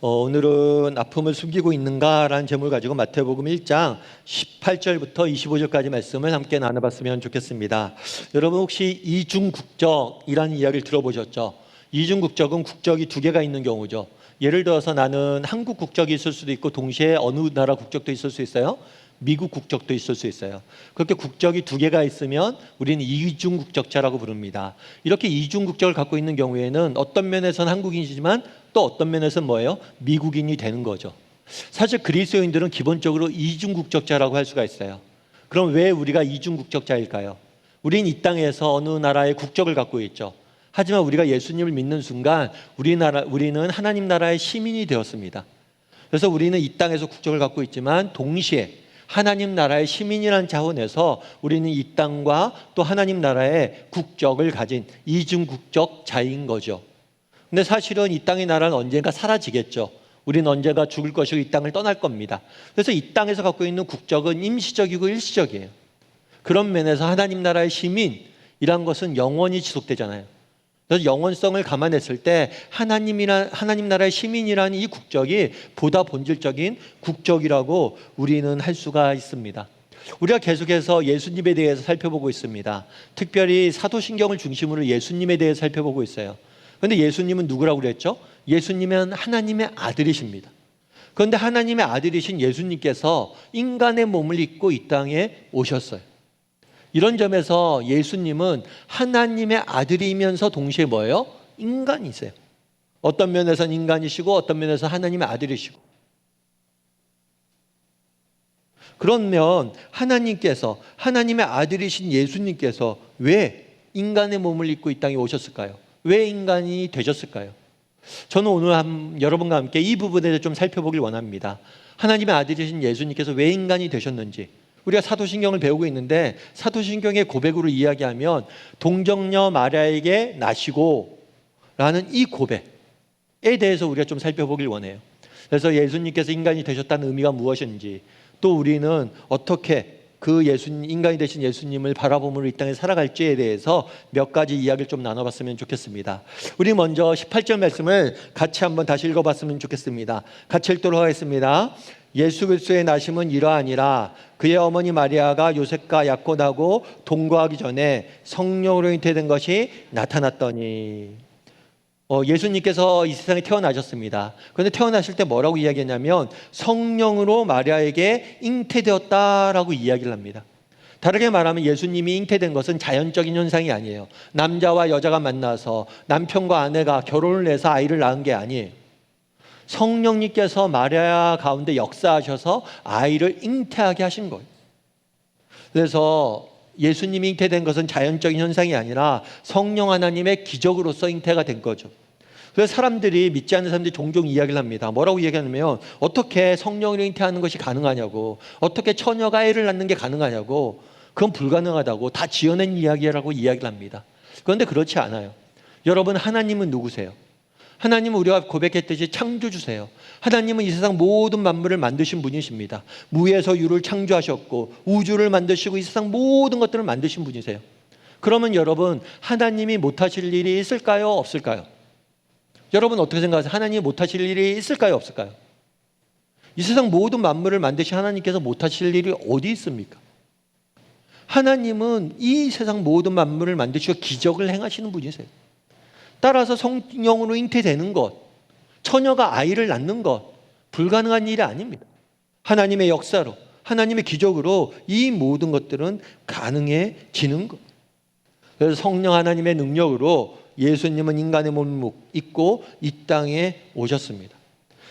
오늘은 아픔을 숨기고 있는가라는 제목을 가지고 마태복음 1장 18절부터 25절까지 말씀을 함께 나눠봤으면 좋겠습니다. 여러분 혹시 이중국적이라는 이야기를 들어보셨죠? 이중국적은 국적이 두 개가 있는 경우죠. 예를 들어서 나는 한국 국적이 있을 수도 있고 동시에 어느 나라 국적도 있을 수 있어요. 미국 국적도 있을 수 있어요. 그렇게 국적이 두 개가 있으면 우리는 이중국적자라고 부릅니다. 이렇게 이중국적을 갖고 있는 경우에는 어떤 면에서는 한국인이지만 또 어떤 면에서는 뭐예요? 미국인이 되는 거죠. 사실 그리스도인들은 기본적으로 이중국적자라고 할 수가 있어요. 그럼 왜 우리가 이중국적자일까요? 우린 이 땅에서 어느 나라의 국적을 갖고 있죠. 하지만 우리가 예수님을 믿는 순간 우리는 하나님 나라의 시민이 되었습니다. 그래서 우리는 이 땅에서 국적을 갖고 있지만 동시에 하나님 나라의 시민이라는 차원에서 우리는 이 땅과 또 하나님 나라의 국적을 가진 이중국적자인 거죠. 근데 사실은 이 땅의 나라는 언젠가 사라지겠죠. 우리는 언젠가 죽을 것이고 이 땅을 떠날 겁니다. 그래서 이 땅에서 갖고 있는 국적은 임시적이고 일시적이에요. 그런 면에서 하나님 나라의 시민이란 것은 영원히 지속되잖아요. 그래서 영원성을 감안했을 때 하나님 나라의 시민이라는 이 국적이 보다 본질적인 국적이라고 우리는 할 수가 있습니다. 우리가 계속해서 예수님에 대해서 살펴보고 있습니다. 특별히 사도신경을 중심으로 예수님에 대해서 살펴보고 있어요. 그런데 예수님은 누구라고 그랬죠? 예수님은 하나님의 아들이십니다. 그런데 하나님의 아들이신 예수님께서 인간의 몸을 입고 이 땅에 오셨어요. 이런 점에서 예수님은 하나님의 아들이면서 동시에 뭐예요? 인간이세요. 어떤 면에서는 인간이시고 어떤 면에서는 하나님의 아들이시고. 그러면 하나님의 아들이신 예수님께서 왜 인간의 몸을 입고 이 땅에 오셨을까요? 왜 인간이 되셨을까요? 저는 오늘 여러분과 함께 이 부분에 대해서 좀 살펴보길 원합니다. 하나님의 아들이신 예수님께서 왜 인간이 되셨는지. 우리가 사도신경을 배우고 있는데 사도신경의 고백으로 이야기하면 동정녀 마리아에게 나시고 라는 이 고백에 대해서 우리가 좀 살펴보길 원해요. 그래서 예수님께서 인간이 되셨다는 의미가 무엇인지, 또 우리는 어떻게 인간이 되신 예수님을 바라봄으로 이 땅에 살아갈지에 대해서 몇 가지 이야기를 좀 나눠봤으면 좋겠습니다. 우리 먼저 18절 말씀을 같이 한번 다시 읽어봤으면 좋겠습니다. 같이 읽도록 하겠습니다. 예수 그리스도의 나심은 이러하니라. 그의 어머니 마리아가 요셉과 약혼하고 동거하기 전에 성령으로 잉태된 것이 나타났더니. 예수님께서 이 세상에 태어나셨습니다. 그런데 태어나실 때 뭐라고 이야기했냐면 성령으로 마리아에게 잉태되었다라고 이야기를 합니다. 다르게 말하면 예수님이 잉태된 것은 자연적인 현상이 아니에요. 남자와 여자가 만나서 남편과 아내가 결혼을 해서 아이를 낳은 게 아니에요. 성령님께서 마리아 가운데 역사하셔서 아이를 잉태하게 하신 거예요. 그래서 예수님이 잉태된 것은 자연적인 현상이 아니라 성령 하나님의 기적으로서 잉태가 된 거죠. 그래서 믿지 않는 사람들이 종종 이야기를 합니다. 뭐라고 이야기하냐면 어떻게 성령으로 잉태하는 것이 가능하냐고, 어떻게 처녀가 애를 낳는 게 가능하냐고, 그건 불가능하다고, 다 지어낸 이야기라고 이야기를 합니다. 그런데 그렇지 않아요. 여러분, 하나님은 누구세요? 하나님은 우리가 고백했듯이 창조주세요. 하나님은 이 세상 모든 만물을 만드신 분이십니다. 무에서 유를 창조하셨고 우주를 만드시고 이 세상 모든 것들을 만드신 분이세요. 그러면 여러분, 하나님이 못하실 일이 있을까요? 없을까요? 여러분 어떻게 생각하세요? 하나님이 못하실 일이 있을까요? 없을까요? 이 세상 모든 만물을 만드신 하나님께서 못하실 일이 어디 있습니까? 하나님은 이 세상 모든 만물을 만드시고 기적을 행하시는 분이세요. 따라서 성령으로 잉태되는 것, 처녀가 아이를 낳는 것, 불가능한 일이 아닙니다. 하나님의 역사로, 하나님의 기적으로 이 모든 것들은 가능해지는 것. 그래서 성령 하나님의 능력으로 예수님은 인간의 몸을 입고 이 땅에 오셨습니다.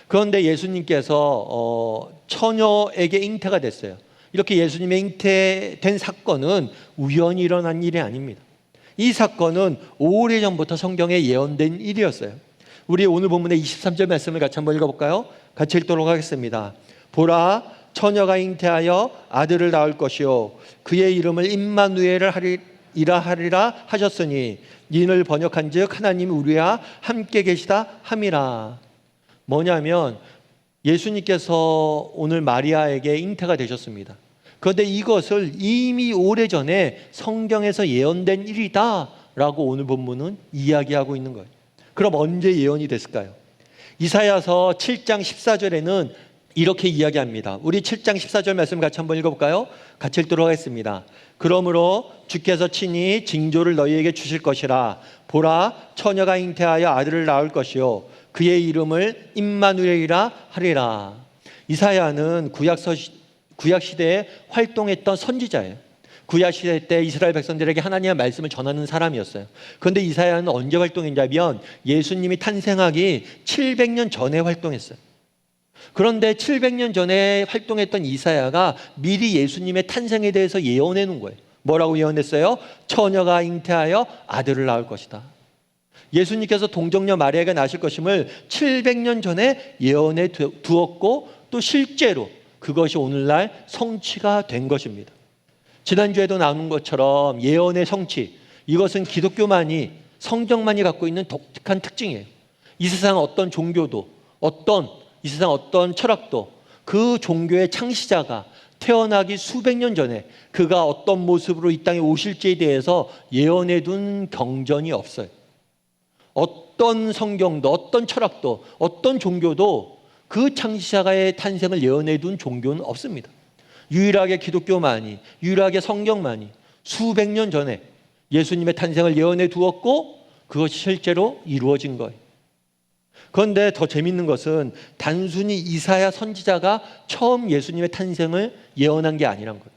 그런데 예수님께서 처녀에게 잉태가 됐어요. 이렇게 예수님의 잉태된 사건은 우연히 일어난 일이 아닙니다. 이 사건은 오래전부터 성경에 예언된 일이었어요. 우리 오늘 본문의 23절 말씀을 같이 한번 읽어볼까요? 같이 읽도록 하겠습니다. 보라, 처녀가 잉태하여 아들을 낳을 것이요 그의 이름을 임마누엘을 하리라 하셨으니 이를 번역한 즉 하나님이 우리와 함께 계시다 함이라. 뭐냐면 예수님께서 오늘 마리아에게 잉태가 되셨습니다. 그런데 이것을 이미 오래전에 성경에서 예언된 일이다 라고 오늘 본문은 이야기하고 있는 거예요. 그럼 언제 예언이 됐을까요? 이사야서 7장 14절에는 이렇게 이야기합니다. 우리 7장 14절 말씀 같이 한번 읽어볼까요? 같이 읽도록 하겠습니다. 그러므로 주께서 친히 징조를 너희에게 주실 것이라. 보라, 처녀가 잉태하여 아들을 낳을 것이요 그의 이름을 임마누엘이라 하리라. 이사야는 구약 시대에 활동했던 선지자예요. 구약 시대 때 이스라엘 백성들에게 하나님의 말씀을 전하는 사람이었어요. 그런데 이사야는 언제 활동했냐면 예수님이 탄생하기 700년 전에 활동했어요. 그런데 700년 전에 활동했던 이사야가 미리 예수님의 탄생에 대해서 예언해 놓은 거예요. 뭐라고 예언했어요? 처녀가 잉태하여 아들을 낳을 것이다. 예수님께서 동정녀 마리아가 낳으실 것임을 700년 전에 예언해 두었고 또 실제로 그것이 오늘날 성취가 된 것입니다. 지난주에도 나눈 것처럼 예언의 성취, 이것은 기독교만이, 성경만이 갖고 있는 독특한 특징이에요. 이 세상 어떤 종교도, 이 세상 어떤 철학도 그 종교의 창시자가 태어나기 수백 년 전에 그가 어떤 모습으로 이 땅에 오실지에 대해서 예언해 둔 경전이 없어요. 어떤 성경도, 어떤 철학도, 어떤 종교도 그 창시자의 탄생을 예언해 둔 종교는 없습니다. 유일하게 기독교만이, 유일하게 성경만이 수백 년 전에 예수님의 탄생을 예언해 두었고 그것이 실제로 이루어진 거예요. 그런데 더 재밌는 것은 단순히 이사야 선지자가 처음 예수님의 탄생을 예언한 게 아니란 거예요.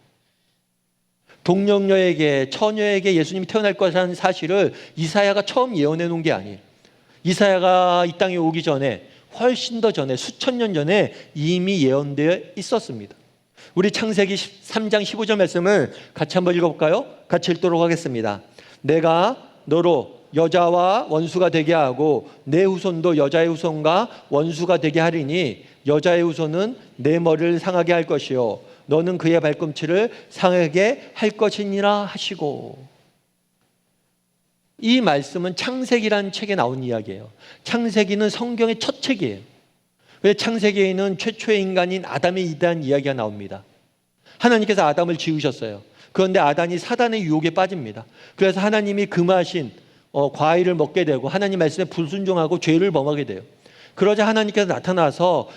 동정녀에게, 처녀에게 예수님이 태어날 것이라는 사실을 이사야가 처음 예언해 놓은 게 아니에요. 이사야가 이 땅에 오기 전에, 훨씬 더 전에, 수천 년 전에 이미 예언되어 있었습니다. 우리 창세기 3장 15절 말씀을 같이 한번 읽어볼까요? 같이 읽도록 하겠습니다. 내가 너로 여자와 원수가 되게 하고 내 후손도 여자의 후손과 원수가 되게 하리니 여자의 후손은 내 머리를 상하게 할 것이요 너는 그의 발꿈치를 상하게 할 것이니라 하시고. 이 말씀은 창세기라는 책에 나온 이야기예요. 창세기는 성경의 첫 책이에요. 창세기에는 최초의 인간인 아담에 대한 이야기가 나옵니다. 하나님께서 아담을 지으셨어요. 그런데 아담이 사단의 유혹에 빠집니다. 그래서 하나님이 금하신 과일을 먹게 되고 하나님 말씀에 불순종하고 죄를 범하게 돼요. 그러자 하나님께서 나타나서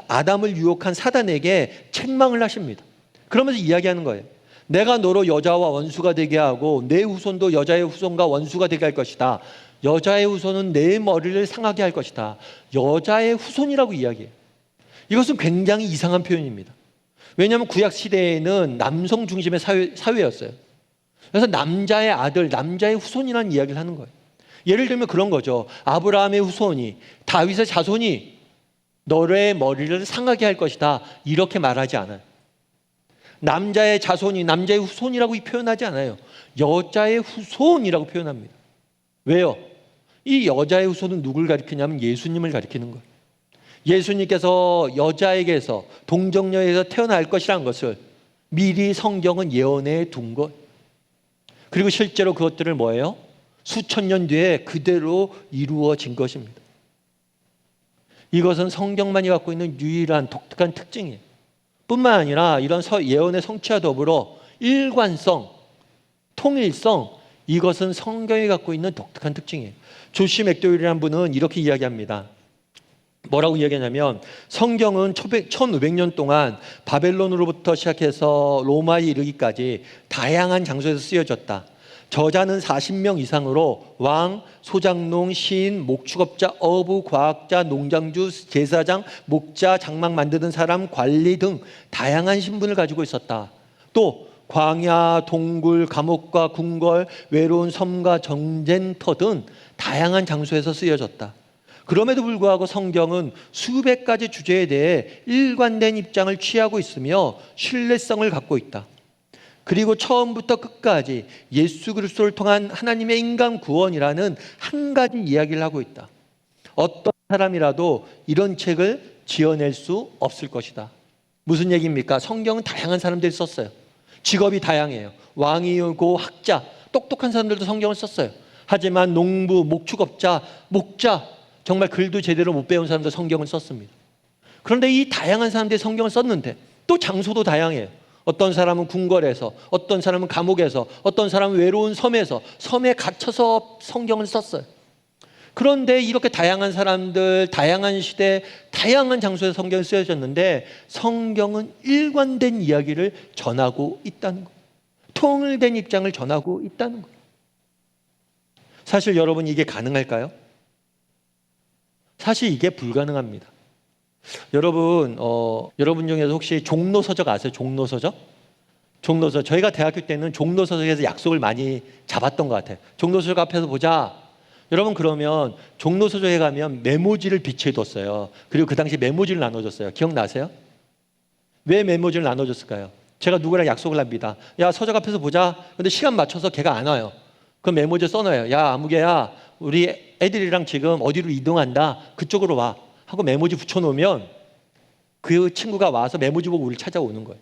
아담을 유혹한 사단에게 책망을 하십니다. 그러면서 이야기하는 거예요. 내가 너로 여자와 원수가 되게 하고 내 후손도 여자의 후손과 원수가 되게 할 것이다. 여자의 후손은 내 머리를 상하게 할 것이다. 여자의 후손이라고 이야기해요. 이것은 굉장히 이상한 표현입니다. 왜냐하면 구약 시대에는 남성 중심의 사회였어요. 그래서 남자의 아들, 남자의 후손이라는 이야기를 하는 거예요. 예를 들면 그런 거죠. 아브라함의 후손이, 다윗의 자손이 너의 머리를 상하게 할 것이다. 이렇게 말하지 않아요. 남자의 자손이, 남자의 후손이라고 표현하지 않아요. 여자의 후손이라고 표현합니다. 왜요? 이 여자의 후손은 누굴 가리키냐면 예수님을 가리키는 거예요. 예수님께서 여자에게서, 동정녀에게서 태어날 것이라는 것을 미리 성경은 예언해 둔 것. 그리고 실제로 그것들을 뭐예요? 수천 년 뒤에 그대로 이루어진 것입니다. 이것은 성경만이 갖고 있는 유일한 독특한 특징이에요. 뿐만 아니라 이런 예언의 성취와 더불어 일관성, 통일성, 이것은 성경이 갖고 있는 독특한 특징이에요. 조시 맥도웰이라는 분은 이렇게 이야기합니다. 뭐라고 이야기하냐면 성경은 1500년 동안 바벨론으로부터 시작해서 로마에 이르기까지 다양한 장소에서 쓰여졌다. 저자는 40명 이상으로 왕, 소장농, 시인, 목축업자, 어부, 과학자, 농장주, 제사장, 목자, 장막 만드는 사람, 관리 등 다양한 신분을 가지고 있었다. 또 광야, 동굴, 감옥과 궁궐, 외로운 섬과 전쟁터 등 다양한 장소에서 쓰여졌다. 그럼에도 불구하고 성경은 수백 가지 주제에 대해 일관된 입장을 취하고 있으며 신뢰성을 갖고 있다. 그리고 처음부터 끝까지 예수 그리스도를 통한 하나님의 인간 구원이라는 한 가지 이야기를 하고 있다. 어떤 사람이라도 이런 책을 지어낼 수 없을 것이다. 무슨 얘기입니까? 성경은 다양한 사람들이 썼어요. 직업이 다양해요. 왕이고 학자, 똑똑한 사람들도 성경을 썼어요. 하지만 농부, 목축업자, 목자, 정말 글도 제대로 못 배운 사람도 성경을 썼습니다. 그런데 이 다양한 사람들이 성경을 썼는데 또 장소도 다양해요. 어떤 사람은 궁궐에서, 어떤 사람은 감옥에서, 어떤 사람은 외로운 섬에서, 섬에 갇혀서 성경을 썼어요. 그런데 이렇게 다양한 사람들, 다양한 시대, 다양한 장소에 성경이 쓰여졌는데 성경은 일관된 이야기를 전하고 있다는 거예요. 통일된 입장을 전하고 있다는 거예요. 사실 여러분, 이게 가능할까요? 사실 이게 불가능합니다. 여러분 중에서 혹시 종로서적 아세요? 종로서적? 저희가 대학교 때는 종로서적에서 약속을 많이 잡았던 것 같아요. 종로서적 앞에서 보자. 여러분, 그러면 종로서적에 가면 메모지를 비치해뒀어요. 그리고 그 당시 메모지를 나눠줬어요. 기억나세요? 왜 메모지를 나눠줬을까요? 제가 누구랑 약속을 합니다. 야, 서적 앞에서 보자. 근데 시간 맞춰서 걔가 안 와요. 그 메모지에 써놔요. 야, 아무개야, 우리 애들이랑 지금 어디로 이동한다. 그쪽으로 와. 하고 메모지 붙여놓으면 그 친구가 와서 메모지 보고 우리를 찾아오는 거예요.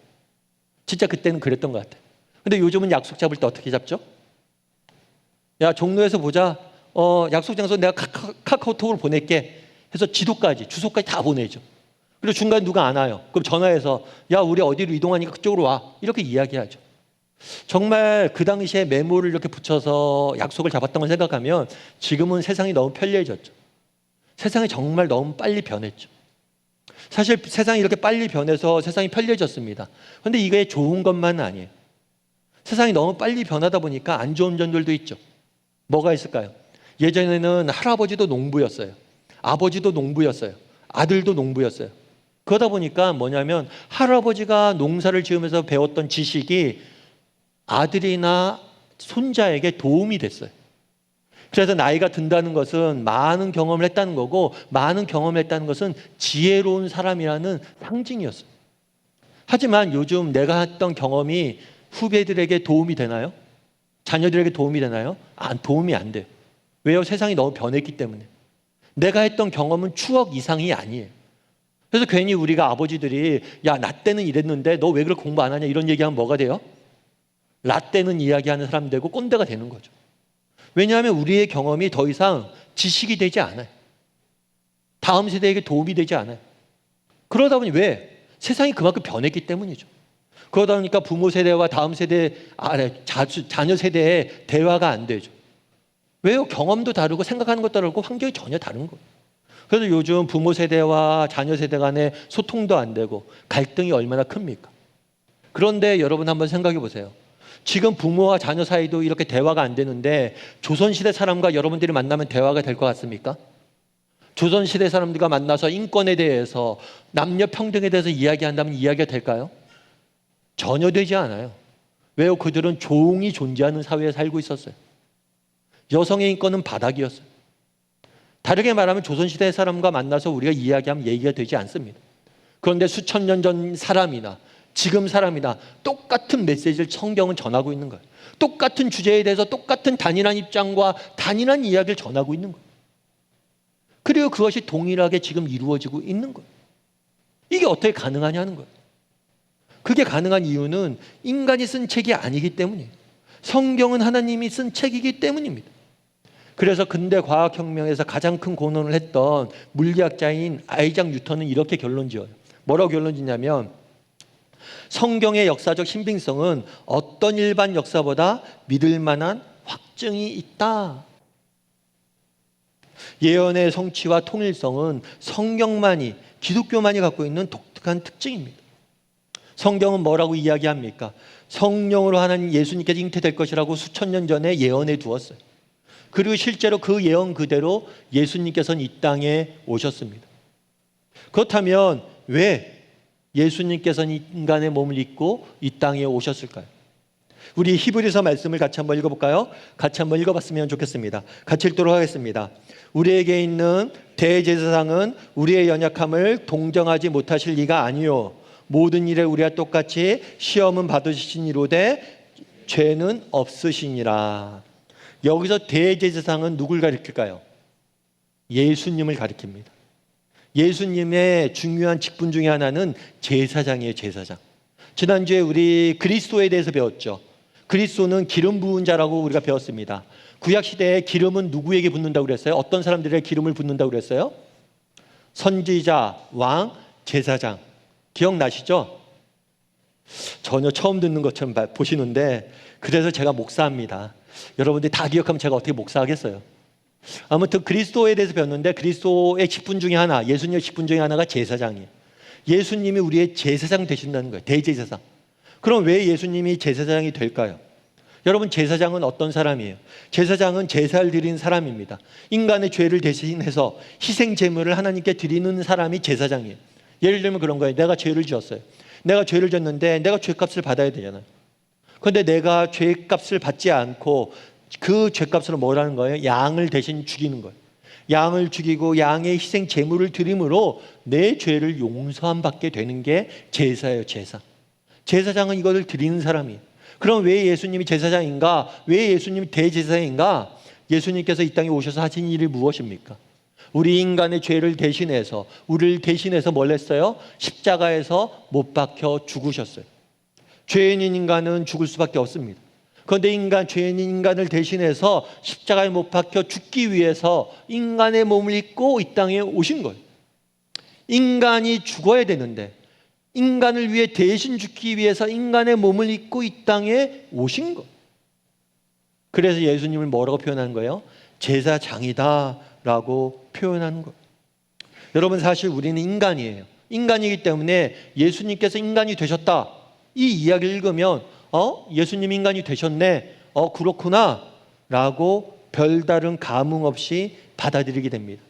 진짜 그때는 그랬던 것 같아요. 근데 요즘은 약속 잡을 때 어떻게 잡죠? 야, 종로에서 보자. 약속 장소 내가 카카오톡으로 보낼게 해서 지도까지, 주소까지 다 보내죠. 그리고 중간에 누가 안 와요. 그럼 전화해서 야, 우리 어디로 이동하니까 그쪽으로 와. 이렇게 이야기하죠. 정말 그 당시에 메모를 이렇게 붙여서 약속을 잡았던 걸 생각하면 지금은 세상이 너무 편리해졌죠. 세상이 정말 너무 빨리 변했죠. 사실 세상이 이렇게 빨리 변해서 세상이 편리해졌습니다. 그런데 이게 좋은 것만은 아니에요. 세상이 너무 빨리 변하다 보니까 안 좋은 점들도 있죠. 뭐가 있을까요? 예전에는 할아버지도 농부였어요. 아버지도 농부였어요. 아들도 농부였어요. 그러다 보니까 뭐냐면 할아버지가 농사를 지으면서 배웠던 지식이 아들이나 손자에게 도움이 됐어요. 그래서 나이가 든다는 것은 많은 경험을 했다는 거고, 많은 경험을 했다는 것은 지혜로운 사람이라는 상징이었어요. 하지만 요즘 내가 했던 경험이 후배들에게 도움이 되나요? 자녀들에게 도움이 되나요? 도움이 안 돼요. 왜요? 세상이 너무 변했기 때문에. 내가 했던 경험은 추억 이상이 아니에요. 그래서 괜히 우리가 아버지들이 야, 나 때는 이랬는데 너 왜 그렇게 공부 안 하냐 이런 얘기하면 뭐가 돼요? 나 때는 이야기하는 사람 되고 꼰대가 되는 거죠. 왜냐하면 우리의 경험이 더 이상 지식이 되지 않아요. 다음 세대에게 도움이 되지 않아요. 그러다 보니 왜? 세상이 그만큼 변했기 때문이죠. 그러다 보니까 부모 세대와 다음 세대, 자녀 세대의 대화가 안 되죠. 왜요? 경험도 다르고 생각하는 것도 다르고 환경이 전혀 다른 거예요. 그래서 요즘 부모 세대와 자녀 세대 간의 소통도 안 되고 갈등이 얼마나 큽니까? 그런데 여러분 한번 생각해 보세요. 지금 부모와 자녀 사이도 이렇게 대화가 안 되는데 조선시대 사람과 여러분들이 만나면 대화가 될 것 같습니까? 조선시대 사람들과 만나서 인권에 대해서, 남녀 평등에 대해서 이야기한다면 이야기가 될까요? 전혀 되지 않아요. 왜요? 그들은 종이 존재하는 사회에 살고 있었어요. 여성의 인권은 바닥이었어요. 다르게 말하면 조선시대 사람과 만나서 우리가 이야기하면 얘기가 되지 않습니다. 그런데 수천 년 전 사람이나 지금 사람이나 똑같은 메시지를 성경은 전하고 있는 거예요. 똑같은 주제에 대해서 똑같은 단일한 입장과 단일한 이야기를 전하고 있는 거예요. 그리고 그것이 동일하게 지금 이루어지고 있는 거예요. 이게 어떻게 가능하냐는 거예요. 그게 가능한 이유는 인간이 쓴 책이 아니기 때문이에요. 성경은 하나님이 쓴 책이기 때문입니다. 그래서 근대 과학혁명에서 가장 큰 공헌을 했던 물리학자인 아이작 뉴턴은 이렇게 결론 지어요. 뭐라고 결론 짓냐면 성경의 역사적 신빙성은 어떤 일반 역사보다 믿을 만한 확증이 있다. 예언의 성취와 통일성은 성경만이, 기독교만이 갖고 있는 독특한 특징입니다. 성경은 뭐라고 이야기합니까? 성령으로 하나님 예수님께서 잉태될 것이라고 수천 년 전에 예언해 두었어요. 그리고 실제로 그 예언 그대로 예수님께서는 이 땅에 오셨습니다. 그렇다면 왜 예수님께서는 인간의 몸을 입고 이 땅에 오셨을까요? 우리 히브리서 말씀을 같이 한번 읽어볼까요? 같이 한번 읽어봤으면 좋겠습니다. 같이 읽도록 하겠습니다. 우리에게 있는 대제사장은 우리의 연약함을 동정하지 못하실 리가 아니요 모든 일에 우리와 똑같이 시험은 받으시니로되 죄는 없으시니라. 여기서 대제사장은 누굴 가리킬까요? 예수님을 가리킵니다. 예수님의 중요한 직분 중에 하나는 제사장이에요. 제사장. 지난주에 우리 그리스도에 대해서 배웠죠. 그리스도는 기름 부은 자라고 우리가 배웠습니다. 구약시대에 기름은 누구에게 붓는다고 그랬어요? 어떤 사람들에게 기름을 붓는다고 그랬어요? 선지자, 왕, 제사장. 기억나시죠? 전혀 처음 듣는 것처럼 보시는데 그래서 제가 목사합니다. 여러분들이 다 기억하면 제가 어떻게 목사하겠어요? 아무튼 그리스도에 대해서 배웠는데 그리스도의 직분 중에 하나, 예수님의 직분 중에 하나가 제사장이에요. 예수님이 우리의 제사장 되신다는 거예요. 대제사장. 그럼 왜 예수님이 제사장이 될까요? 여러분, 제사장은 어떤 사람이에요? 제사장은 제사를 드리는 사람입니다. 인간의 죄를 대신해서 희생 제물을 하나님께 드리는 사람이 제사장이에요. 예를 들면 그런 거예요. 내가 죄를 지었어요. 내가 죄를 졌는데 내가 죄값을 받아야 되잖아요. 그런데 내가 죄값을 받지 않고 그 죄값으로 뭐라는 거예요? 양을 대신 죽이는 거예요. 양을 죽이고 양의 희생 제물을 드림으로 내 죄를 용서함 받게 되는 게 제사예요. 제사. 제사장은 이것을 드리는 사람이에요. 그럼 왜 예수님이 제사장인가? 왜 예수님이 대제사장인가? 예수님께서 이 땅에 오셔서 하신 일이 무엇입니까? 우리 인간의 죄를 대신해서, 우리를 대신해서 뭘 했어요? 십자가에서 못 박혀 죽으셨어요. 죄인인 인간은 죽을 수밖에 없습니다. 그런데 죄인인 인간을 대신해서 십자가에 못 박혀 죽기 위해서 인간의 몸을 입고 이 땅에 오신 거예요. 인간이 죽어야 되는데 인간을 위해 대신 죽기 위해서 인간의 몸을 입고 이 땅에 오신 것. 그래서 예수님을 뭐라고 표현하는 거예요? 제사장이다라고 표현하는 것. 여러분, 사실 우리는 인간이에요. 인간이기 때문에 예수님께서 인간이 되셨다, 이 이야기를 읽으면 예수님 인간이 되셨네, 그렇구나 라고 별다른 감흥 없이 받아들이게 됩니다.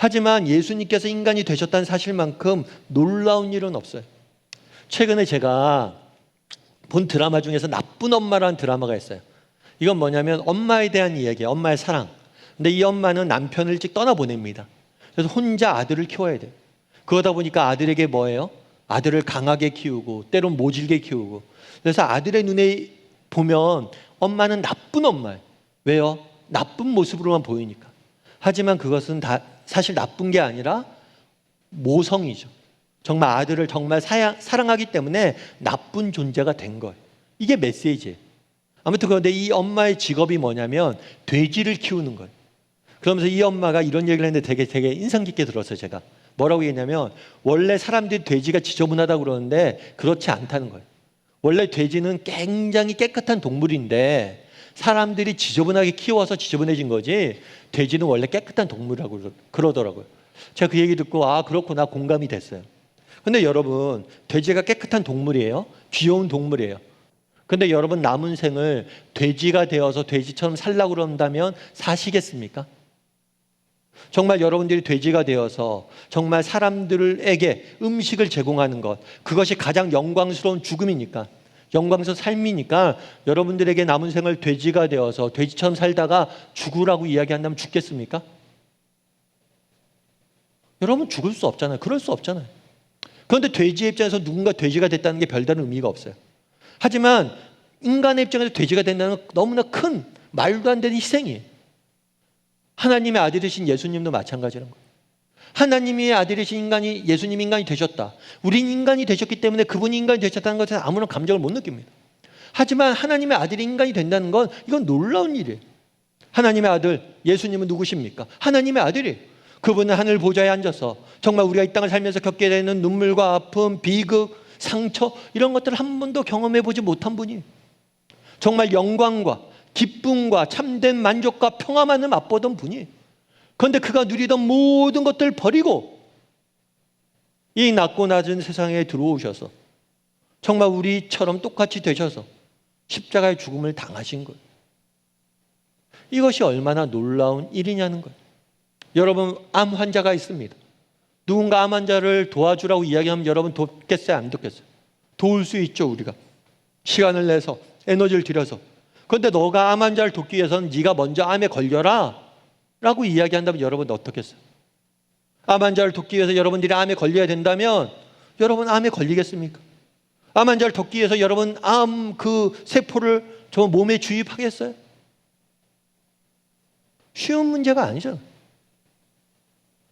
하지만 예수님께서 인간이 되셨다는 사실만큼 놀라운 일은 없어요. 최근에 제가 본 드라마 중에서 나쁜 엄마라는 드라마가 있어요. 이건 뭐냐면 엄마에 대한 이야기예요. 엄마의 사랑. 근데 이 엄마는 남편을 일찍 떠나보냅니다. 그래서 혼자 아들을 키워야 돼요. 그러다 보니까 아들에게 뭐예요? 아들을 강하게 키우고 때론 모질게 키우고. 그래서 아들의 눈에 보면 엄마는 나쁜 엄마예요. 왜요? 나쁜 모습으로만 보이니까. 하지만 그것은 다 사실 나쁜 게 아니라 모성이죠. 정말 아들을 정말 사랑하기 때문에 나쁜 존재가 된 거예요. 이게 메시지예요. 아무튼 그런데 이 엄마의 직업이 뭐냐면 돼지를 키우는 거예요. 그러면서 이 엄마가 이런 얘기를 했는데 되게 인상 깊게 들었어요. 제가 뭐라고 했냐면, 원래 사람들이 돼지가 지저분하다고 그러는데 그렇지 않다는 거예요. 원래 돼지는 굉장히 깨끗한 동물인데 사람들이 지저분하게 키워서 지저분해진 거지, 돼지는 원래 깨끗한 동물이라고 그러더라고요. 제가 그 얘기 듣고 그렇구나, 공감이 됐어요. 근데 여러분, 돼지가 깨끗한 동물이에요? 귀여운 동물이에요. 근데 여러분, 남은 생을 돼지가 되어서 돼지처럼 살라고 그런다면 사시겠습니까? 정말 여러분들이 돼지가 되어서 정말 사람들에게 음식을 제공하는 것, 그것이 가장 영광스러운 죽음이니까, 영광스러운 삶이니까 여러분들에게 남은 생을 돼지가 되어서 돼지처럼 살다가 죽으라고 이야기한다면 죽겠습니까? 여러분, 죽을 수 없잖아요. 그럴 수 없잖아요. 그런데 돼지의 입장에서 누군가 돼지가 됐다는 게 별다른 의미가 없어요. 하지만 인간의 입장에서 돼지가 된다는 건 너무나 큰 말도 안 되는 희생이에요. 하나님의 아들이신 예수님도 마찬가지라는 거예요. 하나님의 아들이신 예수님 인간이 되셨다. 우린 인간이 되셨기 때문에 그분이 인간이 되셨다는 것에 아무런 감정을 못 느낍니다. 하지만 하나님의 아들이 인간이 된다는 건 이건 놀라운 일이에요. 하나님의 아들 예수님은 누구십니까? 하나님의 아들이에요. 그분은 하늘 보좌에 앉아서 정말 우리가 이 땅을 살면서 겪게 되는 눈물과 아픔, 비극, 상처, 이런 것들을 한 번도 경험해 보지 못한 분이에요. 정말 영광과 기쁨과 참된 만족과 평화만을 맛보던 분이에요. 그런데 그가 누리던 모든 것들을 버리고 이 낮고 낮은 세상에 들어오셔서 정말 우리처럼 똑같이 되셔서 십자가의 죽음을 당하신 거예요. 이것이 얼마나 놀라운 일이냐는 거예요. 여러분, 암 환자가 있습니다. 누군가 암 환자를 도와주라고 이야기하면 여러분 돕겠어요? 안 돕겠어요? 도울 수 있죠. 우리가 시간을 내서 에너지를 들여서. 그런데 너가 암 환자를 돕기 위해서는 네가 먼저 암에 걸려라 라고 이야기한다면 여러분 어떻겠어요? 암 환자를 돕기 위해서 여러분들이 암에 걸려야 된다면 여러분 암에 걸리겠습니까? 암 환자를 돕기 위해서 여러분 암 그 세포를 저 몸에 주입하겠어요? 쉬운 문제가 아니잖아요.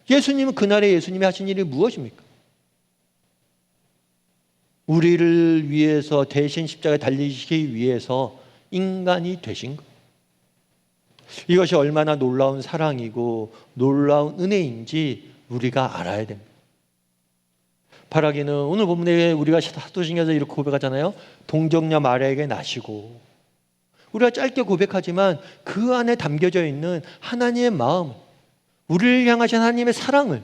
예수님은 그날에 예수님이 하신 일이 무엇입니까? 우리를 위해서 대신 십자가에 달리시기 위해서 인간이 되신 것. 이것이 얼마나 놀라운 사랑이고 놀라운 은혜인지 우리가 알아야 됩니다. 바라기는 오늘 본문에 우리가 사도신경에서 이렇게 고백하잖아요. 동정녀 마리아에게 나시고. 우리가 짧게 고백하지만 그 안에 담겨져 있는 하나님의 마음, 우리를 향하신 하나님의 사랑을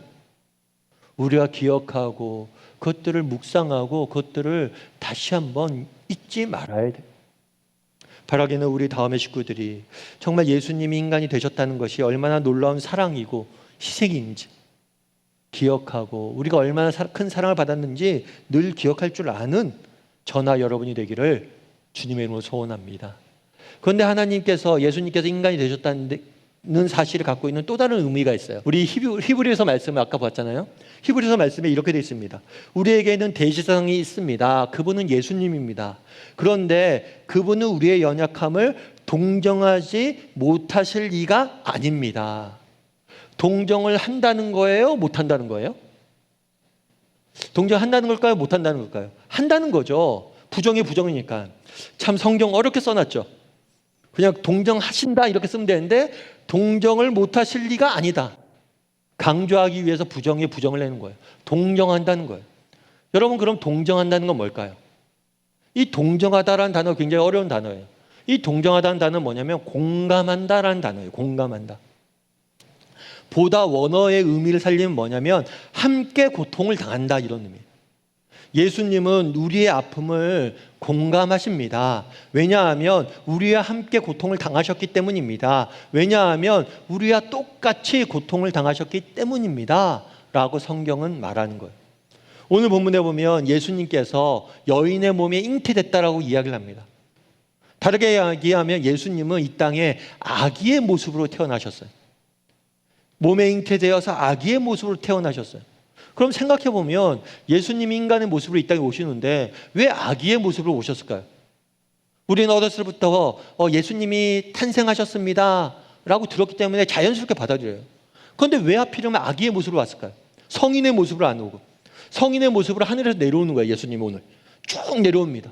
우리가 기억하고 그것들을 묵상하고 그것들을 다시 한번 잊지 말아야 돼. 바라기는 우리 다음의 식구들이 정말 예수님이 인간이 되셨다는 것이 얼마나 놀라운 사랑이고 희생인지 기억하고 우리가 얼마나 큰 사랑을 받았는지 늘 기억할 줄 아는 저나 여러분이 되기를 주님의 이름으로 소원합니다. 그런데 하나님께서 예수님께서 인간이 되셨다는 사실을 갖고 있는 또 다른 의미가 있어요. 우리 히브리서 말씀을 아까 봤잖아요. 히브리서 말씀에 이렇게 되어 있습니다. 우리에게는 대제사장이 있습니다. 그분은 예수님입니다. 그런데 그분은 우리의 연약함을 동정하지 못하실 이가 아닙니다. 동정을 한다는 거예요? 못한다는 거예요? 동정한다는 걸까요? 못한다는 걸까요? 한다는 거죠. 부정이 부정이니까. 참 성경 어렵게 써놨죠. 그냥 동정하신다 이렇게 쓰면 되는데 동정을 못하실 리가 아니다. 강조하기 위해서 부정에 부정을 내는 거예요. 동정한다는 거예요. 여러분 그럼 동정한다는 건 뭘까요? 이 동정하다라는 단어가 굉장히 어려운 단어예요. 이 동정하다는 단어는 뭐냐면 공감한다라는 단어예요. 공감한다. 보다 원어의 의미를 살리면 뭐냐면 함께 고통을 당한다 이런 의미예요. 예수님은 우리의 아픔을 공감하십니다. 왜냐하면 우리와 함께 고통을 당하셨기 때문입니다. 왜냐하면 우리와 똑같이 고통을 당하셨기 때문입니다. 라고 성경은 말하는 거예요. 오늘 본문에 보면 예수님께서 여인의 몸에 잉태됐다라고 이야기를 합니다. 다르게 이야기하면 예수님은 이 땅에 아기의 모습으로 태어나셨어요. 몸에 잉태되어서 아기의 모습으로 태어나셨어요. 그럼 생각해 보면 예수님이 인간의 모습으로 이 땅에 오시는데 왜 아기의 모습으로 오셨을까요? 우리는 어렸을 때부터 예수님이 탄생하셨습니다 라고 들었기 때문에 자연스럽게 받아들여요. 그런데 왜 하필이면 아기의 모습으로 왔을까요? 성인의 모습으로 안 오고 성인의 모습으로 하늘에서 내려오는 거예요. 예수님이 오늘 쭉 내려옵니다.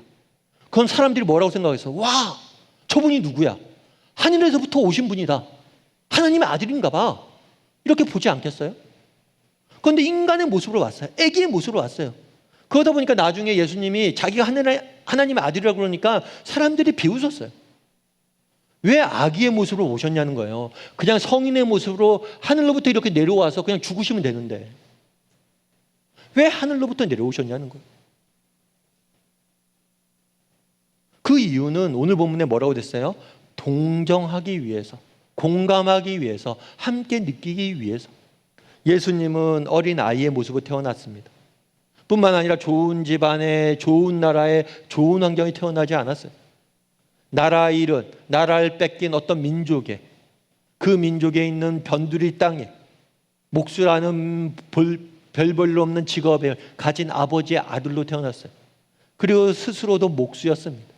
그럼 사람들이 뭐라고 생각했어? 와, 저분이 누구야? 하늘에서부터 오신 분이다. 하나님의 아들인가 봐. 이렇게 보지 않겠어요? 그런데 인간의 모습으로 왔어요. 아기의 모습으로 왔어요. 그러다 보니까 나중에 예수님이 자기가 하나님의 아들이라고 그러니까 사람들이 비웃었어요. 왜 아기의 모습으로 오셨냐는 거예요. 그냥 성인의 모습으로 하늘로부터 이렇게 내려와서 그냥 죽으시면 되는데 왜 하늘로부터 내려오셨냐는 거예요. 그 이유는 오늘 본문에 뭐라고 됐어요? 동정하기 위해서, 공감하기 위해서, 함께 느끼기 위해서. 예수님은 어린 아이의 모습으로 태어났습니다. 뿐만 아니라 좋은 집안에, 좋은 나라에, 좋은 환경에 태어나지 않았어요. 나라를 잃은, 나라를 뺏긴 어떤 민족에, 그 민족에 있는 변두리 땅에 목수라는 별 볼일 없는 직업을 가진 아버지의 아들로 태어났어요. 그리고 스스로도 목수였습니다.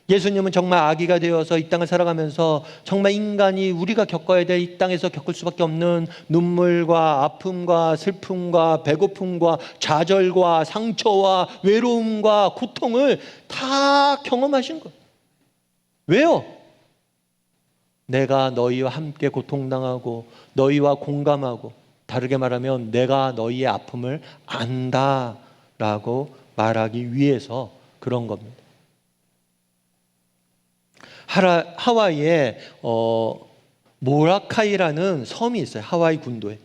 예수님은 정말 아기가 되어서 이 땅을 살아가면서 정말 인간이 우리가 겪어야 될 이 땅에서 겪을 수밖에 없는 눈물과 아픔과 슬픔과 배고픔과 좌절과 상처와 외로움과 고통을 다 경험하신 거예요. 왜요? 내가 너희와 함께 고통당하고 너희와 공감하고 다르게 말하면 내가 너희의 아픔을 안다라고 말하기 위해서 그런 겁니다. 하와이에 모라카이라는 섬이 있어요. 하와이 군도에.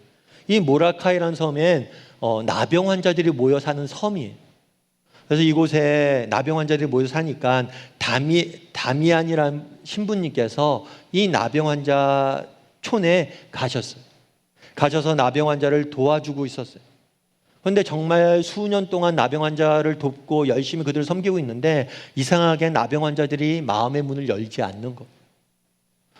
이 모라카이라는 섬엔 나병 환자들이 모여 사는 섬이에요. 그래서 이곳에 나병 환자들이 모여 사니까 다미안이라는 신부님께서 이 나병 환자 촌에 가셨어요. 가셔서 나병 환자를 도와주고 있었어요. 그런데 정말 수년 동안 나병 환자를 돕고 열심히 그들을 섬기고 있는데 이상하게 나병 환자들이 마음의 문을 열지 않는 것.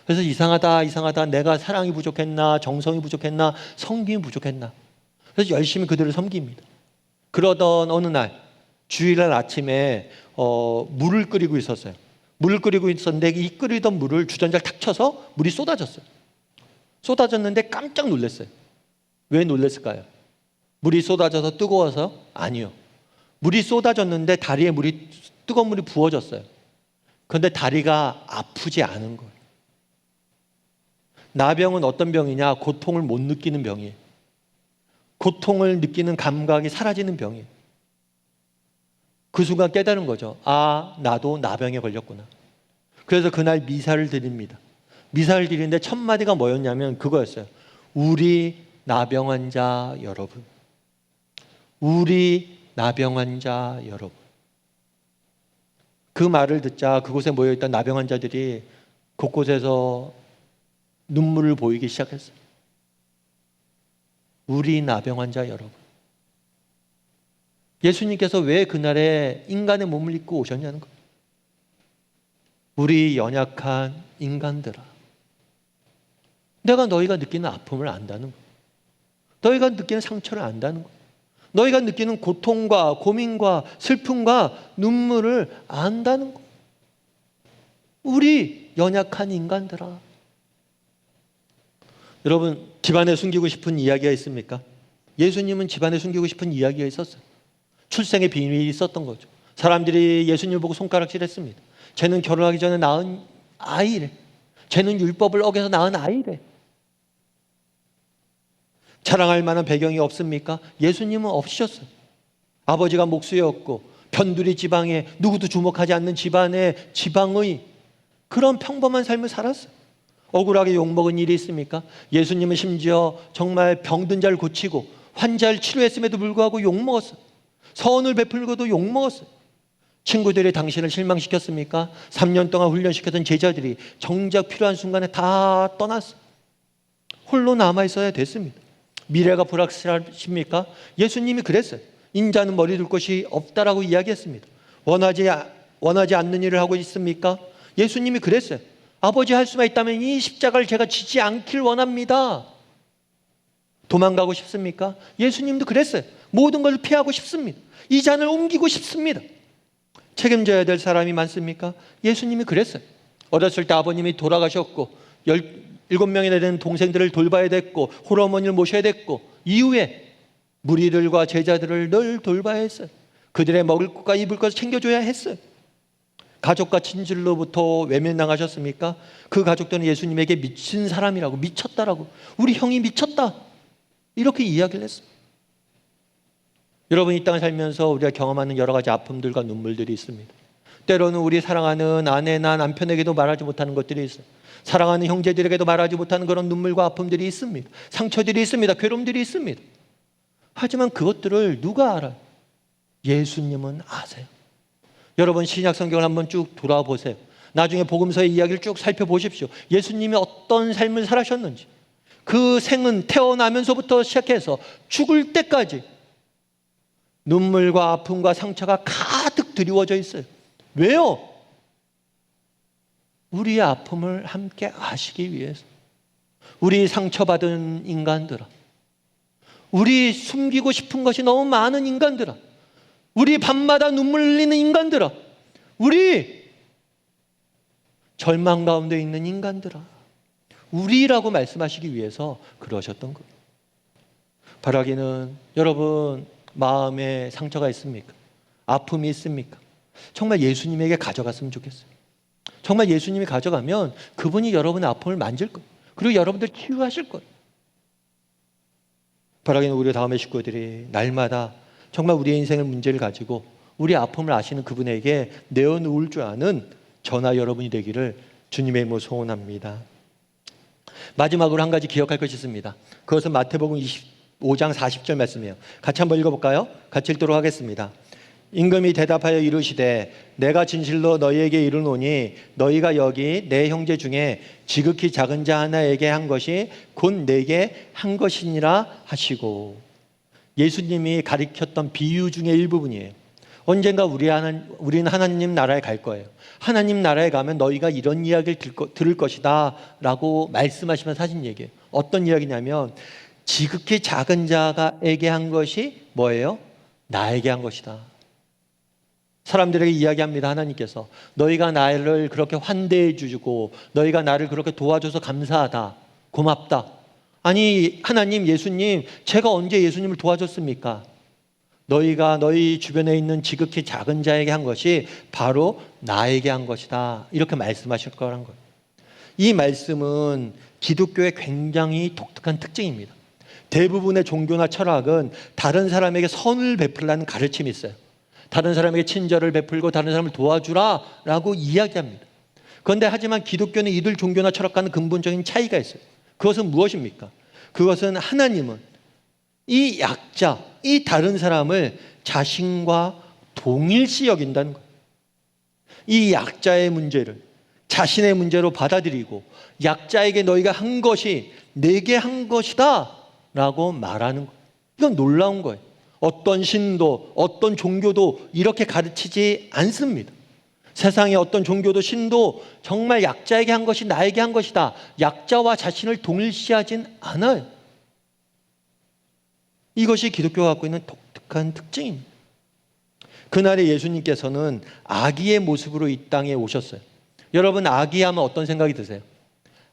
그래서 이상하다. 내가 사랑이 부족했나, 정성이 부족했나, 섬김이 부족했나. 그래서 열심히 그들을 섬깁니다. 그러던 어느 날 주일날 아침에 물을 끓이고 있었어요. 물을 끓이고 있었는데 이 끓이던 물을 주전자를 탁 쳐서 물이 쏟아졌어요. 쏟아졌는데 깜짝 놀랐어요. 왜 놀랐을까요? 물이 쏟아져서 뜨거워서? 아니요. 물이 쏟아졌는데 다리에 뜨거운 물이 부어졌어요. 그런데 다리가 아프지 않은 거예요. 나병은 어떤 병이냐? 고통을 못 느끼는 병이에요. 고통을 느끼는 감각이 사라지는 병이에요. 그 순간 깨달은 거죠. 아, 나도 나병에 걸렸구나. 그래서 그날 미사를 드립니다. 미사를 드리는데 첫 마디가 뭐였냐면 그거였어요. 우리 나병 환자 여러분. 우리 나병 환자 여러분. 그 말을 듣자 그곳에 모여있던 나병 환자들이 곳곳에서 눈물을 보이기 시작했어요. 우리 나병 환자 여러분. 예수님께서 왜 그날에 인간의 몸을 입고 오셨냐는 거예요. 우리 연약한 인간들아. 내가 너희가 느끼는 아픔을 안다는 거예요. 너희가 느끼는 상처를 안다는 거예요. 너희가 느끼는 고통과 고민과 슬픔과 눈물을 안다는 거예요. 우리 연약한 인간들아. 여러분, 집안에 숨기고 싶은 이야기가 있습니까? 예수님은 집안에 숨기고 싶은 이야기가 있었어요. 출생의 비밀이 있었던 거죠. 사람들이 예수님을 보고 손가락질했습니다. 쟤는 결혼하기 전에 낳은 아이래. 쟤는 율법을 어겨서 낳은 아이래. 자랑할 만한 배경이 없습니까? 예수님은 없으셨어요. 아버지가 목수였고 변두리 지방에 누구도 주목하지 않는 집안의 지방의 그런 평범한 삶을 살았어요. 억울하게 욕먹은 일이 있습니까? 예수님은 심지어 정말 병든 자를 고치고 환자를 치료했음에도 불구하고 욕먹었어요. 서원을 베풀고도 욕먹었어요. 친구들이 당신을 실망시켰습니까? 3년 동안 훈련시켰던 제자들이 정작 필요한 순간에 다 떠났어요. 홀로 남아있어야 됐습니다. 미래가 불확실하십니까? 예수님이 그랬어요. 인자는 머리 둘 곳이 없다라고 이야기했습니다. 원하지 않는 일을 하고 있습니까? 예수님이 그랬어요. 아버지 할 수만 있다면 이 십자가를 제가 지지 않길 원합니다. 도망가고 싶습니까? 예수님도 그랬어요. 모든 걸 피하고 싶습니다. 이 잔을 옮기고 싶습니다. 책임져야 될 사람이 많습니까? 예수님이 그랬어요. 어렸을 때 아버님이 돌아가셨고 17명이나 되는 동생들을 돌봐야 됐고 홀어머니를 모셔야 됐고 이후에 무리들과 제자들을 늘 돌봐야 했어요. 그들의 먹을 것과 입을 것을 챙겨줘야 했어요. 가족과 친질로부터 외면당하셨습니까? 그 가족들은 예수님에게 미친 사람이라고, 미쳤다라고, 우리 형이 미쳤다 이렇게 이야기를 했어요. 여러분, 이 땅을 살면서 우리가 경험하는 여러 가지 아픔들과 눈물들이 있습니다. 때로는 우리 사랑하는 아내나 남편에게도 말하지 못하는 것들이 있어요. 사랑하는 형제들에게도 말하지 못하는 그런 눈물과 아픔들이 있습니다. 상처들이 있습니다. 괴로움들이 있습니다. 하지만 그것들을 누가 알아요? 예수님은 아세요. 여러분, 신약 성경을 한번 쭉 돌아보세요. 나중에 복음서의 이야기를 쭉 살펴보십시오. 예수님이 어떤 삶을 살아셨는지, 그 생은 태어나면서부터 시작해서 죽을 때까지 눈물과 아픔과 상처가 가득 드리워져 있어요. 왜요? 우리의 아픔을 함께 아시기 위해서. 우리 상처받은 인간들아, 우리 숨기고 싶은 것이 너무 많은 인간들아, 우리 밤마다 눈물 흘리는 인간들아, 우리 절망 가운데 있는 인간들아, 우리라고 말씀하시기 위해서 그러셨던 거예요. 바라기는 여러분 마음에 상처가 있습니까? 아픔이 있습니까? 정말 예수님에게 가져갔으면 좋겠어요. 정말 예수님이 가져가면 그분이 여러분의 아픔을 만질 거예요. 그리고 여러분들 치유하실 거예요. 바라기는 우리 다음의 식구들이 날마다 정말 우리의 인생의 문제를 가지고 우리 아픔을 아시는 그분에게 내어놓을 줄 아는 저나 여러분이 되기를 주님의 이름으로 소원합니다. 마지막으로 한 가지 기억할 것이 있습니다. 그것은 마태복음 25장 40절 말씀이에요. 같이 한번 읽어볼까요? 같이 읽도록 하겠습니다. 임금이 대답하여 이르시되 내가 진실로 너희에게 이르노니 너희가 여기 내 형제 중에 지극히 작은 자 하나에게 한 것이 곧 내게 한 것이니라 하시고, 예수님이 가르쳤던 비유 중에 일부분이에요. 언젠가 우리는 하나님 나라에 갈 거예요. 하나님 나라에 가면 너희가 이런 이야기를 들을 것이다 라고 말씀하시면서 하신 얘기예요. 어떤 이야기냐면 지극히 작은 자에게 한 것이 뭐예요? 나에게 한 것이다. 사람들에게 이야기합니다. 하나님께서 너희가 나를 그렇게 환대해 주고 너희가 나를 그렇게 도와줘서 감사하다, 고맙다. 아니 하나님, 예수님, 제가 언제 예수님을 도와줬습니까? 너희가 너희 주변에 있는 지극히 작은 자에게 한 것이 바로 나에게 한 것이다, 이렇게 말씀하실 거란 거예요. 이 말씀은 기독교의 굉장히 독특한 특징입니다. 대부분의 종교나 철학은 다른 사람에게 선을 베풀라는 가르침이 있어요. 다른 사람에게 친절을 베풀고 다른 사람을 도와주라 라고 이야기합니다. 그런데 하지만 기독교는 이들 종교나 철학과는 근본적인 차이가 있어요. 그것은 무엇입니까? 그것은 하나님은 이 약자, 이 다른 사람을 자신과 동일시 여긴다는 거예요. 이 약자의 문제를 자신의 문제로 받아들이고 약자에게 너희가 한 것이 내게 한 것이다 라고 말하는 거예요. 이건 놀라운 거예요. 어떤 신도, 어떤 종교도 이렇게 가르치지 않습니다. 세상의 어떤 종교도 신도 정말 약자에게 한 것이 나에게 한 것이다. 약자와 자신을 동일시하진 않아요. 이것이 기독교가 갖고 있는 독특한 특징입니다. 그날에 예수님께서는 아기의 모습으로 이 땅에 오셨어요. 여러분, 아기하면 어떤 생각이 드세요?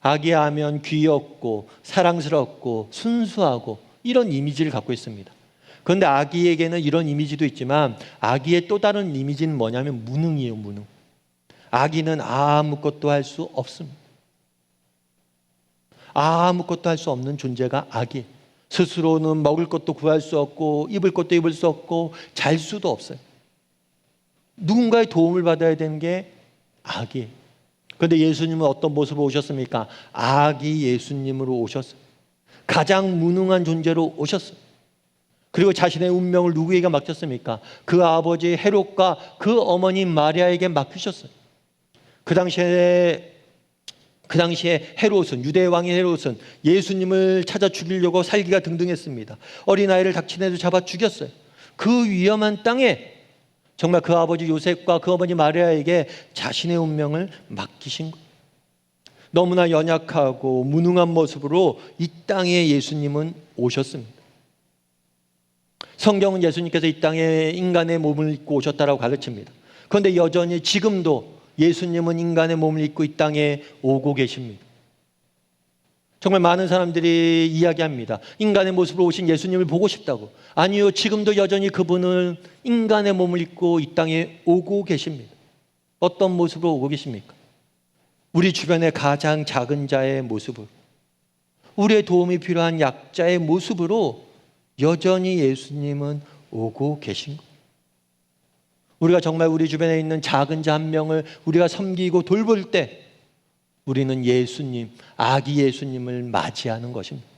아기하면 귀엽고 사랑스럽고 순수하고 이런 이미지를 갖고 있습니다. 그런데 아기에게는 이런 이미지도 있지만 아기의 또 다른 이미지는 뭐냐면 무능이에요. 무능. 아기는 아무것도 할 수 없습니다. 아무것도 할 수 없는 존재가 아기예요. 스스로는 먹을 것도 구할 수 없고 입을 것도 입을 수 없고 잘 수도 없어요. 누군가의 도움을 받아야 되는 게 아기예요. 그런데 예수님은 어떤 모습으로 오셨습니까? 아기 예수님으로 오셨어요. 가장 무능한 존재로 오셨어요. 그리고 자신의 운명을 누구에게 맡겼습니까? 그 아버지 헤롯과 그 어머니 마리아에게 맡기셨어요. 그 당시에 헤롯은, 유대 왕인 헤롯은 예수님을 찾아 죽이려고 살기가 등등했습니다. 어린아이를 닥치내도 잡아 죽였어요. 그 위험한 땅에 정말 그 아버지 요셉과 그 어머니 마리아에게 자신의 운명을 맡기신 거예요. 너무나 연약하고 무능한 모습으로 이 땅에 예수님은 오셨습니다. 성경은 예수님께서 이 땅에 인간의 몸을 입고 오셨다라고 가르칩니다. 그런데 여전히 지금도 예수님은 인간의 몸을 입고 이 땅에 오고 계십니다. 정말 많은 사람들이 이야기합니다. 인간의 모습으로 오신 예수님을 보고 싶다고. 아니요, 지금도 여전히 그분은 인간의 몸을 입고 이 땅에 오고 계십니다. 어떤 모습으로 오고 계십니까? 우리 주변의 가장 작은 자의 모습으로, 우리의 도움이 필요한 약자의 모습으로 여전히 예수님은 오고 계신 거예요. 우리가 정말 우리 주변에 있는 작은 자 한 명을 우리가 섬기고 돌볼 때 우리는 예수님, 아기 예수님을 맞이하는 것입니다.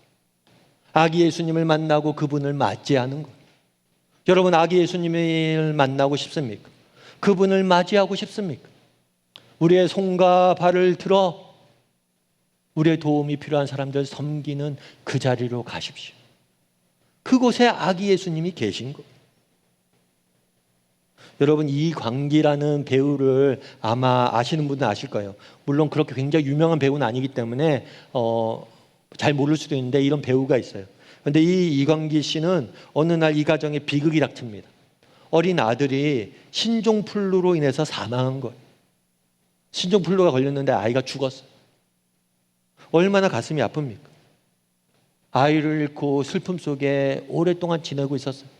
아기 예수님을 만나고 그분을 맞이하는 것. 여러분, 아기 예수님을 만나고 싶습니까? 그분을 맞이하고 싶습니까? 우리의 손과 발을 들어 우리의 도움이 필요한 사람들 섬기는 그 자리로 가십시오. 그곳에 아기 예수님이 계신 것. 여러분, 이광기라는 배우를 아마 아시는 분은 아실 거예요. 물론 그렇게 굉장히 유명한 배우는 아니기 때문에 잘 모를 수도 있는데 이런 배우가 있어요. 그런데 이 이광기 씨는 어느 날 이 가정에 비극이 닥칩니다. 어린 아들이 신종플루로 인해서 사망한 거예요. 신종플루가 걸렸는데 아이가 죽었어요. 얼마나 가슴이 아픕니까? 아이를 잃고 슬픔 속에 오랫동안 지내고 있었어요.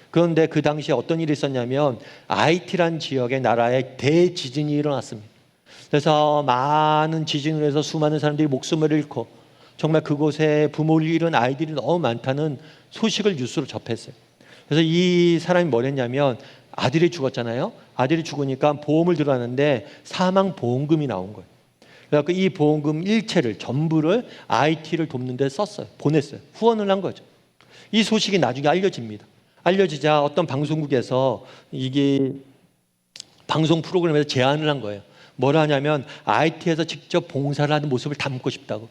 그런데 그 당시에 어떤 일이 있었냐면 IT란 지역의 나라에 대지진이 일어났습니다. 그래서 많은 지진으로 해서 수많은 사람들이 목숨을 잃고 정말 그곳에 부모를 잃은 아이들이 너무 많다는 소식을 뉴스로 접했어요. 그래서 이 사람이 뭘 했냐면 아들이 죽었잖아요. 아들이 죽으니까 보험을 들어왔는데 사망보험금이 나온 거예요. 그래서 이 보험금 일체를 전부를 IT를 돕는 데 썼어요. 보냈어요. 후원을 한 거죠. 이 소식이 나중에 알려집니다. 알려지자 어떤 방송국에서 이게 방송 프로그램에서 제안을 한 거예요. 뭘 하냐면 IT에서 직접 봉사를 하는 모습을 담고 싶다고.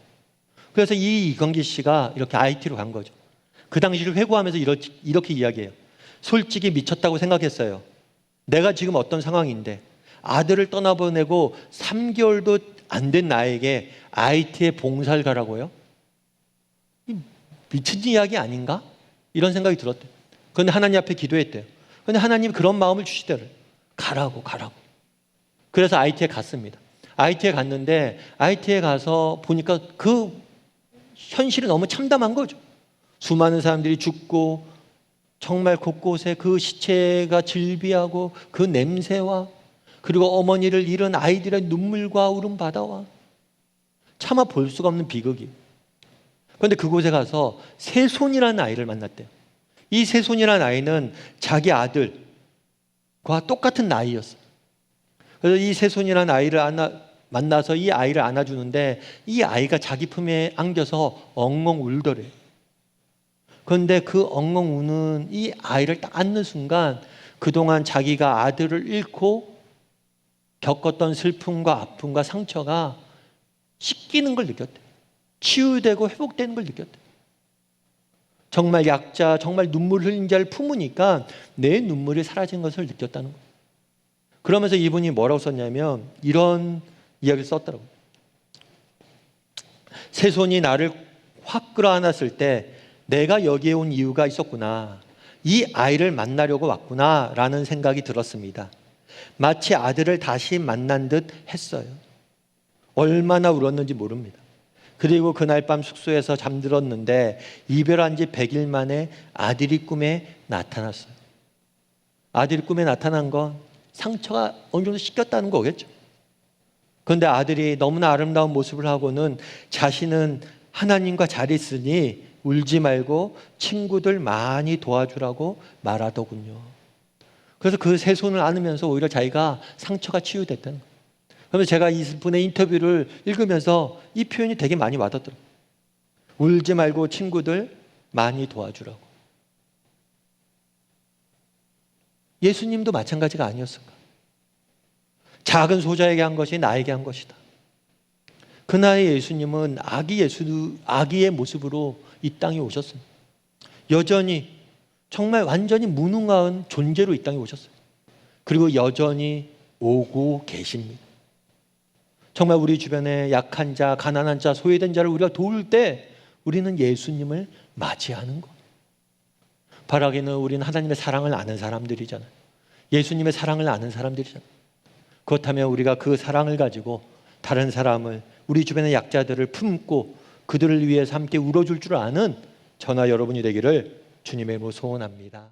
그래서 이 이광기 씨가 이렇게 IT로 간 거죠. 그 당시를 회고하면서 이렇게 이야기해요. 솔직히 미쳤다고 생각했어요. 내가 지금 어떤 상황인데 아들을 떠나보내고 3개월도 안 된 나에게 IT에 봉사를 가라고요? 미친 이야기 아닌가? 이런 생각이 들었대요. 그런데 하나님 앞에 기도했대요. 그런데 하나님이 그런 마음을 주시더래요. 가라고. 그래서 IT에 갔습니다. IT에 갔는데 IT에 가서 보니까 그 현실이 너무 참담한 거죠. 수많은 사람들이 죽고 정말 곳곳에 그 시체가 질비하고 그 냄새와 그리고 어머니를 잃은 아이들의 눈물과 울음바다와 차마 볼 수가 없는 비극이. 그런데 그곳에 가서 세손이라는 아이를 만났대요. 이 세손이라는 아이는 자기 아들과 똑같은 나이였어요. 그래서 이 세손이라는 아이를 만나서 이 아이를 안아주는데 이 아이가 자기 품에 안겨서 엉엉 울더래요. 그런데 그 엉엉 우는 이 아이를 딱 안는 순간 그동안 자기가 아들을 잃고 겪었던 슬픔과 아픔과 상처가 씻기는 걸 느꼈대. 치유되고 회복되는 걸 느꼈대. 정말 약자, 정말 눈물 흘린 자를 품으니까 내 눈물이 사라진 것을 느꼈다는 거예요. 그러면서 이분이 뭐라고 썼냐면 이런 이야기를 썼더라고요. 새손이 나를 확 끌어안았을 때 내가 여기에 온 이유가 있었구나. 이 아이를 만나려고 왔구나 라는 생각이 들었습니다. 마치 아들을 다시 만난 듯 했어요. 얼마나 울었는지 모릅니다. 그리고 그날 밤 숙소에서 잠들었는데 이별한 지 100일 만에 아들이 꿈에 나타났어요. 아들이 꿈에 나타난 건 상처가 어느 정도 씻겼다는 거겠죠. 그런데 아들이 너무나 아름다운 모습을 하고는 자신은 하나님과 잘 있으니 울지 말고 친구들 많이 도와주라고 말하더군요. 그래서 그 세 손을 안으면서 오히려 자기가 상처가 치유됐다는 거예요. 그러면서 제가 이분의 인터뷰를 읽으면서 이 표현이 되게 많이 와닿더라고요. 울지 말고 친구들 많이 도와주라고. 예수님도 마찬가지가 아니었을까? 작은 소자에게 한 것이 나에게 한 것이다. 그날의 예수님은 아기의 모습으로 이 땅에 오셨습니다. 여전히 정말 완전히 무능한 존재로 이 땅에 오셨어요. 그리고 여전히 오고 계십니다. 정말 우리 주변에 약한 자, 가난한 자, 소외된 자를 우리가 도울 때 우리는 예수님을 맞이하는 것. 바라기는 우리는 하나님의 사랑을 아는 사람들이잖아요. 예수님의 사랑을 아는 사람들이잖아요. 그렇다면 우리가 그 사랑을 가지고 다른 사람을, 우리 주변의 약자들을 품고 그들을 위해서 함께 울어줄 줄 아는 저나 여러분이 되기를 주님의 이름으로 소원합니다.